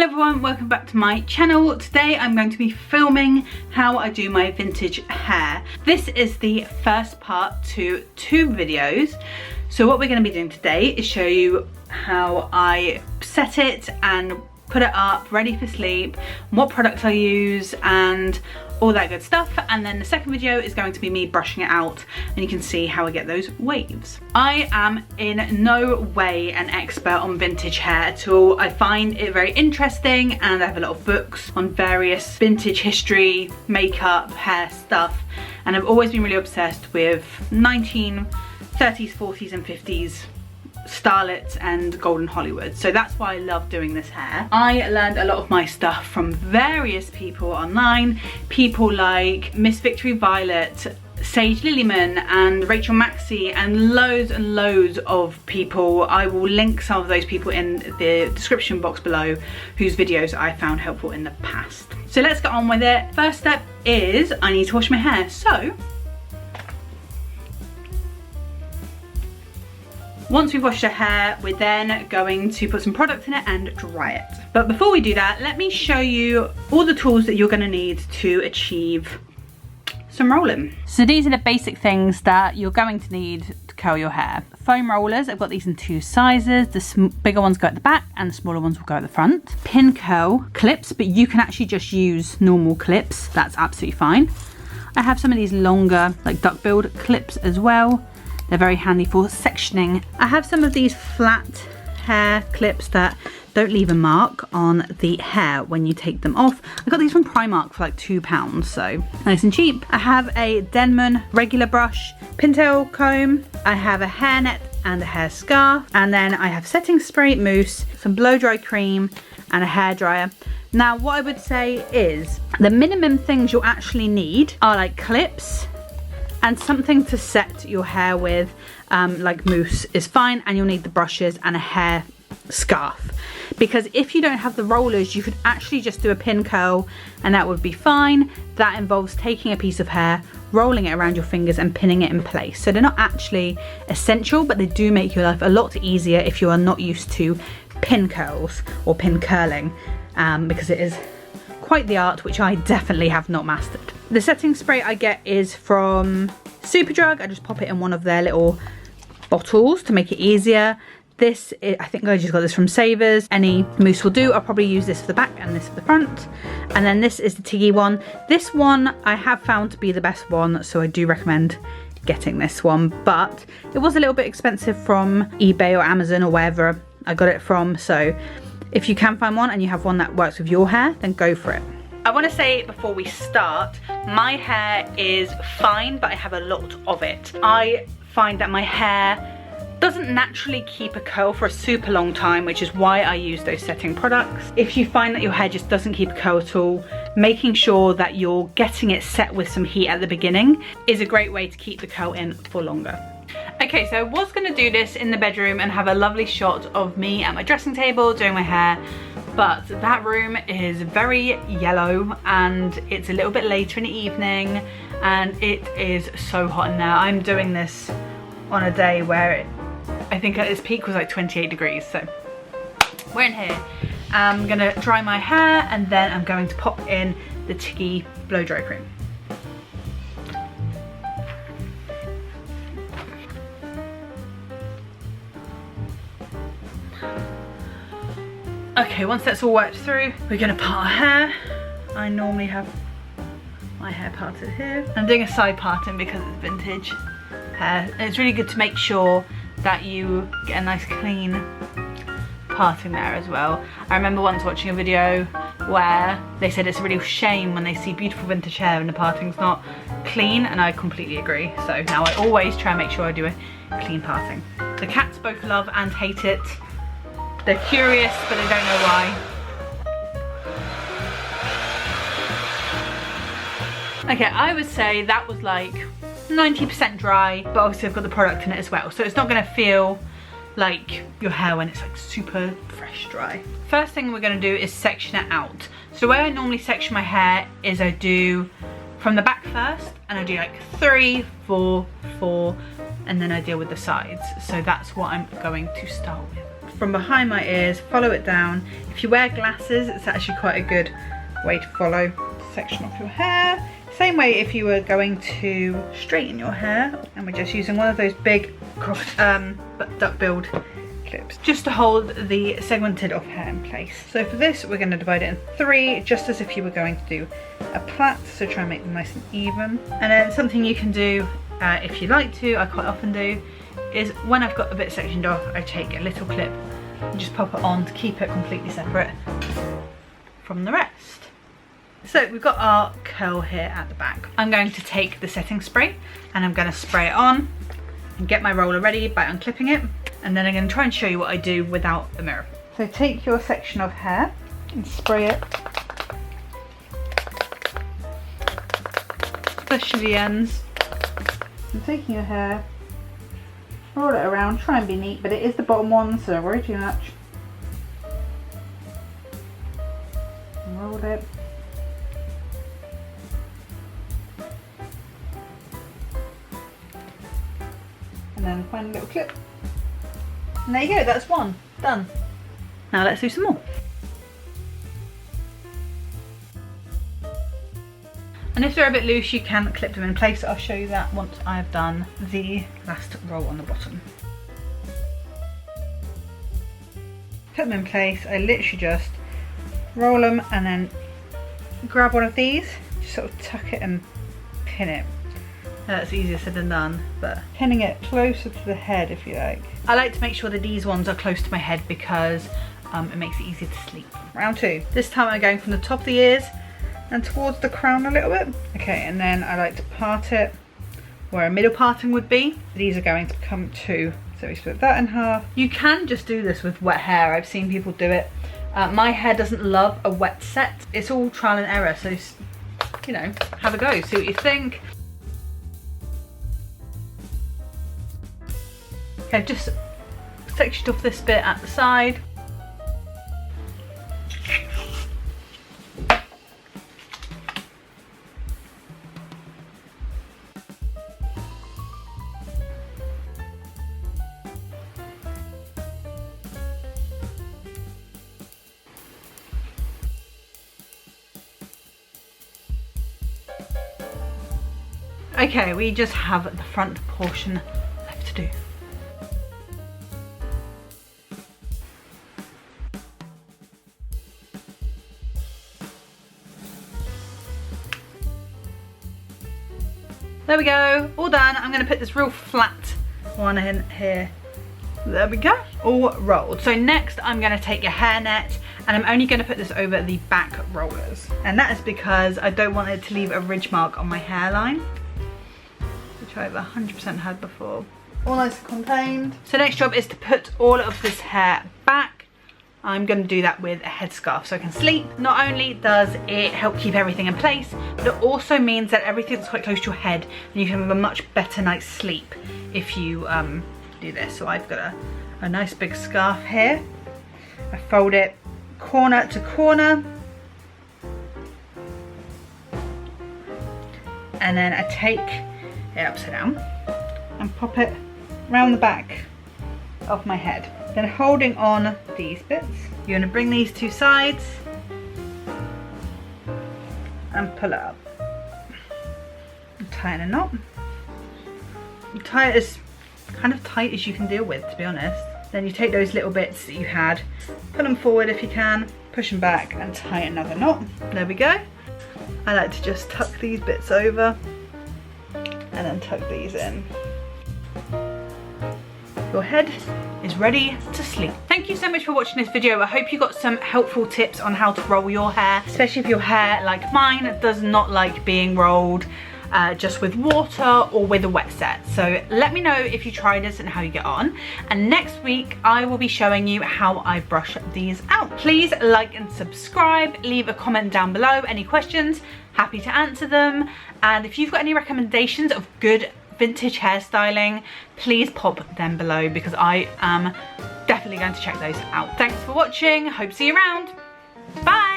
Hello everyone, welcome back to my channel. Today I'm going to be filming how I do my vintage hair. This is the first part to 2 videos. So what we're going to be doing today is show you how I set it and put it up ready for sleep, what products I use and all that good stuff. And then the second video is going to be me brushing it out and you can see how I get those waves. I am in no way an expert on vintage hair at all. I find it very interesting and I have a lot of books on various vintage history, makeup, hair stuff, and I've always been really obsessed with 1930s, 40s and 50s starlets and golden Hollywood, so that's why I love doing this hair. I learned a lot of my stuff from various people online, people like Miss Victory Violet, Sage Lillyman and Rachel Maxey and loads of people. I will link some of those people in the description box below whose videos I found helpful in the past. So let's get on with it. First step is I need to wash my hair. So once we've washed our hair, we're then going to put some product in it and dry it. But before we do that, let me show you all the tools that you're gonna need to achieve some rolling. So these are the basic things that you're going to need to curl your hair. Foam rollers, I've got these in 2 sizes. The bigger ones go at the back and the smaller ones will go at the front. Pin curl clips, but you can actually just use normal clips. That's absolutely fine. I have some of these longer, like duck-billed clips as well. They're very handy for sectioning. I have some of these flat hair clips that don't leave a mark on the hair when you take them off. I got these from Primark for like £2, so nice and cheap. I have a Denman regular brush, pintail comb. I have a hairnet and a hair scarf. And then I have setting spray, mousse, some blow dry cream and a hairdryer. Now what I would say is the minimum things you'll actually need are like clips and something to set your hair with, like mousse is fine, and you'll need the brushes and a hair scarf. Because if you don't have the rollers, you could actually just do a pin curl and that would be fine. That involves taking a piece of hair, rolling it around your fingers and pinning it in place. So they're not actually essential, but they do make your life a lot easier if you are not used to pin curls or pin curling, because it is quite the art, which I definitely have not mastered. The setting spray I get is from Superdrug. I just pop it in one of their little bottles to make it easier. This, I think I just got this from Savers. Any mousse will do. I'll probably use this for the back and this for the front. And then this is the Tiggy one. This one I have found to be the best one, so I do recommend getting this one. But it was a little bit expensive from eBay or Amazon or wherever I got it from. So if you can find one and you have one that works with your hair, then go for it. I want to say before we start, my hair is fine, but I have a lot of it. I find that my hair doesn't naturally keep a curl for a super long time, which is why I use those setting products. If you find that your hair just doesn't keep a curl at all, making sure that you're getting it set with some heat at the beginning is a great way to keep the curl in for longer. Okay, so I was gonna do this in the bedroom and have a lovely shot of me at my dressing table doing my hair, but that room is very yellow and it's a little bit later in the evening and it is so hot in there. I'm doing this on a day where I think at its peak was like 28 degrees, so we're in here. I'm gonna dry my hair and then I'm going to pop in the Tiggy blow dry cream. Okay, once that's all worked through, we're gonna part our hair. I normally have my hair parted here. I'm doing a side parting because it's vintage hair. And it's really good to make sure that you get a nice clean parting there as well. I remember once watching a video where they said it's a real shame when they see beautiful vintage hair and the parting's not clean, and I completely agree. So now I always try and make sure I do a clean parting. The cats both love and hate it. They're curious, but they don't know why. Okay, I would say that was like 90% dry, but obviously I've got the product in it as well, so it's not gonna feel like your hair when it's like super fresh dry. First thing we're gonna do is section it out. So the way I normally section my hair is I do from the back first, and I do like 3, 4, 4, and then I deal with the sides. So that's what I'm going to start with from behind my ears, follow it down. If you wear glasses, it's actually quite a good way to follow the section of your hair. Same way if you were going to straighten your hair, and we're just using one of those big duck-billed clips just to hold the segmented off hair in place. So for this, we're going to divide it in 3, just as if you were going to do a plait, so try and make them nice and even. And then something you can do, if you like to, I quite often do, is when I've got a bit sectioned off, I take a little clip and just pop it on to keep it completely separate from the rest. So we've got our curl here at the back. I'm going to take the setting spray and I'm going to spray it on and get my roller ready by unclipping it, and then I'm going to try and show you what I do without a mirror. So take your section of hair and spray it, especially the ends. I'm taking your hair, roll it around, try and be neat, but it is the bottom one, so don't worry too much. Roll it. And then find a little clip. And there you go, that's one. Done. Now let's do some more. And if they're a bit loose, you can clip them in place. I'll show you that once I've done the last roll on the bottom. Put them in place. I literally just roll them and then grab one of these, just sort of tuck it and pin it. That's easier said than done, but pinning it closer to the head if you like. I like to make sure that these ones are close to my head because it makes it easier to sleep. Round 2. This time I'm going from the top of the ears and towards the crown a little bit. Okay, and then I like to part it where a middle parting would be. These are going to come to, so we split that in half. You can just do this with wet hair. I've seen people do it. My hair doesn't love a wet set. It's all trial and error, so you know, have a go, see what you think. Okay, I've just sectioned off this bit at the side. Okay, we just have the front portion left to do. There we go, all done. I'm going to put this real flat one in here. There we go, all rolled. So next I'm going to take your hairnet and I'm only going to put this over the back rollers. And that is because I don't want it to leave a ridge mark on my hairline, which I've 100% had before. All nice and contained. So next job is to put all of this hair back. I'm going to do that with a headscarf so I can sleep. Not only does it help keep everything in place, but it also means that everything's quite close to your head and you can have a much better night's sleep if you do this. So I've got a nice big scarf here. I fold it corner to corner. And then I take it upside down and pop it around the back of my head. Then holding on these bits, you're going to bring these two sides and pull it up. And tighten a knot. You tie it as kind of tight as you can deal with, to be honest. Then you take those little bits that you had, pull them forward if you can, push them back and tie another knot. There we go. I like to just tuck these bits over and then tuck these in. Your head is ready to sleep. Thank you so much for watching this video. I hope you got some helpful tips on how to roll your hair, especially if your hair, like mine, does not like being rolled just with water or with a wet set. So let me know if you try this and how you get on. And next week I will be showing you how I brush these out. Please like and subscribe, leave a comment down below. Any questions, happy to answer them. And if you've got any recommendations of good vintage hairstyling, please pop them below because I am definitely going to check those out. Thanks for watching, hope to see you around. Bye.